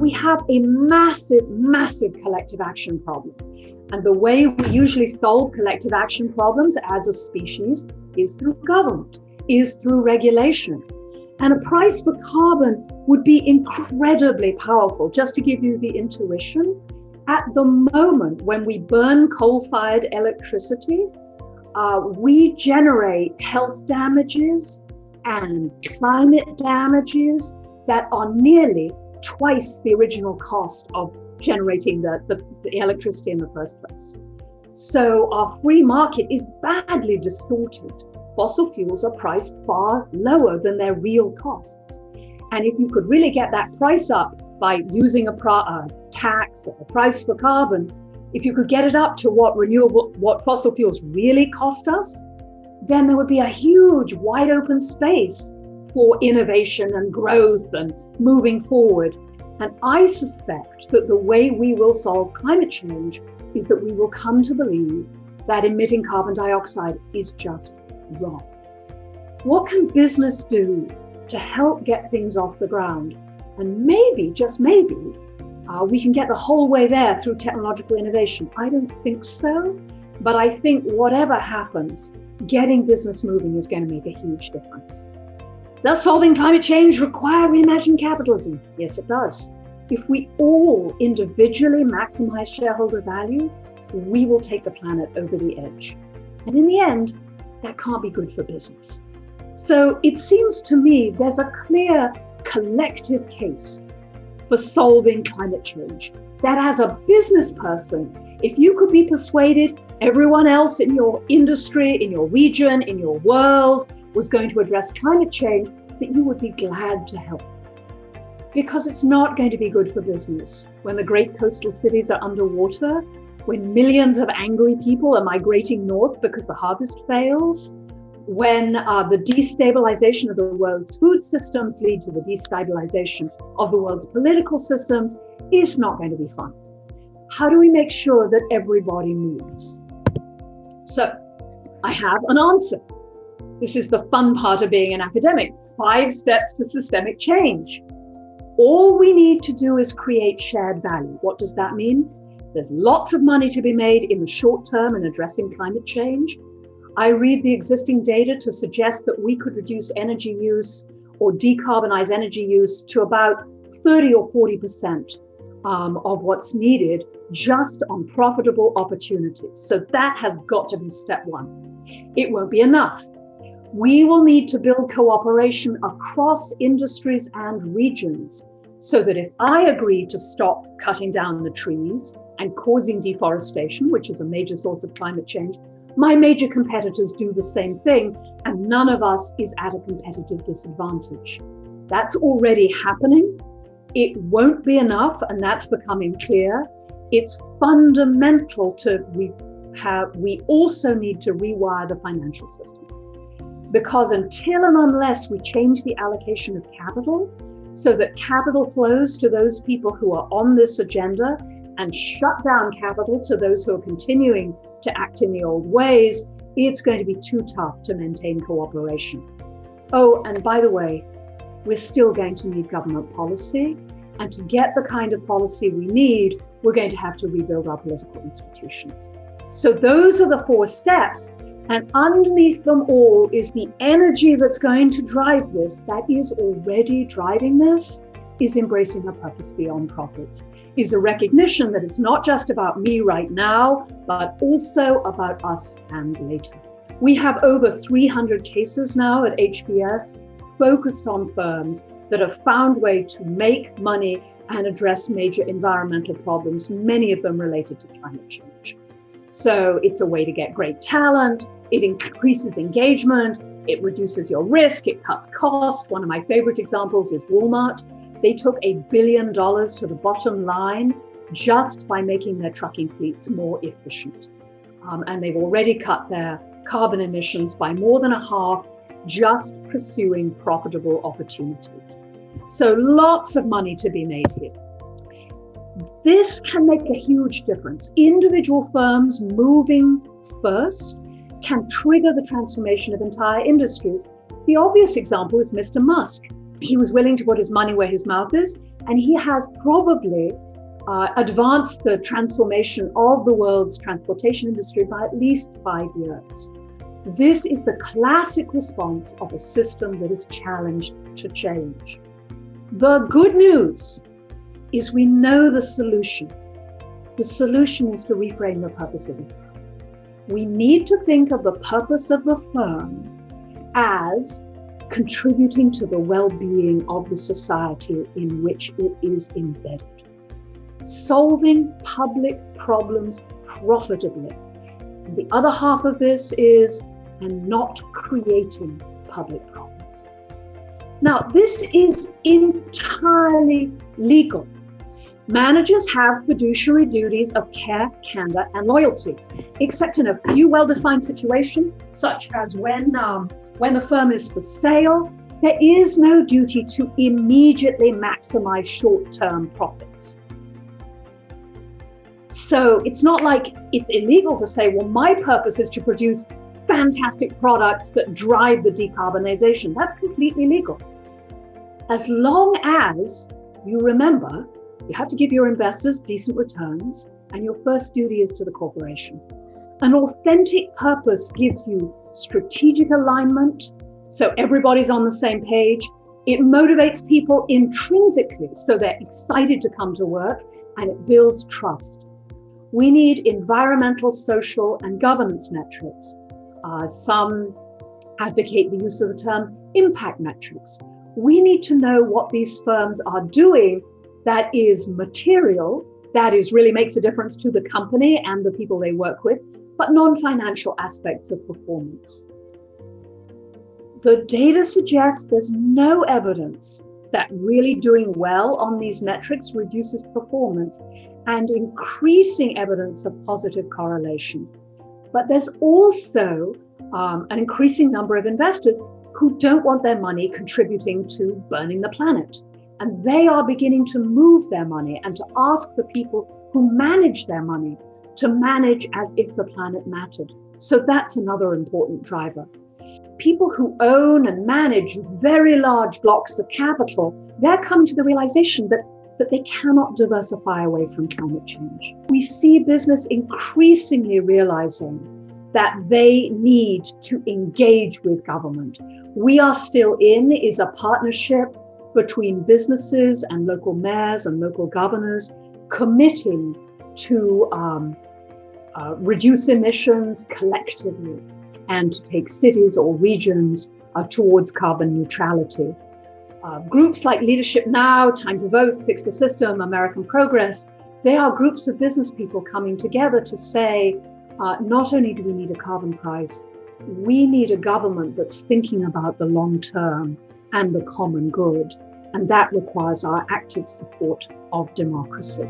we have a massive, massive collective action problem. And the way we usually solve collective action problems as a species is through government, is through regulation. And a price for carbon would be incredibly powerful. Just to give you the intuition, at the moment when we burn coal-fired electricity, we generate health damages and climate damages that are nearly twice the original cost of generating the electricity in the first place. So our free market is badly distorted. Fossil fuels are priced far lower than their real costs. And if you could really get that price up by using a tax or a price for carbon, if you could get it up to what fossil fuels really cost us, then there would be a huge wide open space for innovation and growth and moving forward. And I suspect that the way we will solve climate change is that we will come to believe that emitting carbon dioxide is just wrong. What can business do to help get things off the ground? And maybe, just maybe, we can get the whole way there through technological innovation. I don't think so, but I think whatever happens, getting business moving is going to make a huge difference. Does solving climate change require reimagining capitalism? Yes, it does. If we all individually maximize shareholder value, we will take the planet over the edge. And in the end, that can't be good for business. So it seems to me there's a clear collective case for solving climate change. That as a business person, if you could be persuaded everyone else in your industry, in your region, in your world was going to address climate change, that you would be glad to help. Because it's not going to be good for business when the great coastal cities are underwater, when millions of angry people are migrating north because the harvest fails, when the destabilization of the world's food systems lead to the destabilization of the world's political systems. Is not going to be fun. How do we make sure that everybody moves? So I have an answer. This is the fun part of being an academic. 5 steps to systemic change. All we need to do is create shared value. What does that mean? There's lots of money to be made in the short term in addressing climate change. I read the existing data to suggest that we could reduce energy use or decarbonize energy use to about 30 or 40% of what's needed just on profitable opportunities. So that has got to be step 1. It won't be enough. We will need to build cooperation across industries and regions so that if I agree to stop cutting down the trees and causing deforestation, which is a major source of climate change, my major competitors do the same thing, and none of us is at a competitive disadvantage. That's already happening. It won't be enough, and that's becoming clear. It's fundamental we also need to rewire the financial system. Because until and unless we change the allocation of capital so that capital flows to those people who are on this agenda and shut down capital to those who are continuing to act in the old ways, it's going to be too tough to maintain cooperation. Oh, and by the way, we're still going to need government policy. And to get the kind of policy we need, we're going to have to rebuild our political institutions. So those are the 4 steps. And underneath them all is the energy that's going to drive this, that is already driving this, is embracing a purpose beyond profits, is a recognition that it's not just about me right now, but also about us and later. We have over 300 cases now at HBS focused on firms that have found ways to make money and address major environmental problems, many of them related to climate change. So it's a way to get great talent, it increases engagement, it reduces your risk, it cuts costs. One of my favorite examples is Walmart. They took $1 billion to the bottom line just by making their trucking fleets more efficient. And they've already cut their carbon emissions by more than a half, just pursuing profitable opportunities. So lots of money to be made here. This can make a huge difference. Individual firms moving first can trigger the transformation of entire industries. The obvious example is Mr. Musk. He was willing to put his money where his mouth is. And he has probably advanced the transformation of the world's transportation industry by at least 5 years. This is the classic response of a system that is challenged to change. The good news is we know the solution. The solution is to reframe the purpose of the firm. We need to think of the purpose of the firm as contributing to the well-being of the society in which it is embedded. Solving public problems profitably. And the other half of this is, and not creating public problems. Now, this is entirely legal. Managers have fiduciary duties of care, candor, and loyalty, except in a few well-defined situations, such as when the firm is for sale, there is no duty to immediately maximize short-term profits. So it's not like it's illegal to say, well, my purpose is to produce fantastic products that drive the decarbonization. That's completely legal. As long as you remember, you have to give your investors decent returns, and your first duty is to the corporation. An authentic purpose gives you strategic alignment, so everybody's on the same page. It motivates people intrinsically, so they're excited to come to work, and it builds trust. We need environmental, social, and governance metrics. Some advocate the use of the term impact metrics. We need to know what these firms are doing that is material, that is really makes a difference to the company and the people they work with, but non-financial aspects of performance. The data suggests there's no evidence that really doing well on these metrics reduces performance, and increasing evidence of positive correlation. But there's also an increasing number of investors who don't want their money contributing to burning the planet. And they are beginning to move their money and to ask the people who manage their money to manage as if the planet mattered. So that's another important driver. People who own and manage very large blocks of capital, they're coming to the realization that they cannot diversify away from climate change. We see business increasingly realizing that they need to engage with government. We Are Still In is a partnership between businesses and local mayors and local governors committing to reduce emissions collectively and to take cities or regions towards carbon neutrality. Groups like Leadership Now, Time to Vote, Fix the System, American Progress, they are groups of business people coming together to say, not only do we need a carbon price, we need a government that's thinking about the long term and the common good. And that requires our active support of democracy.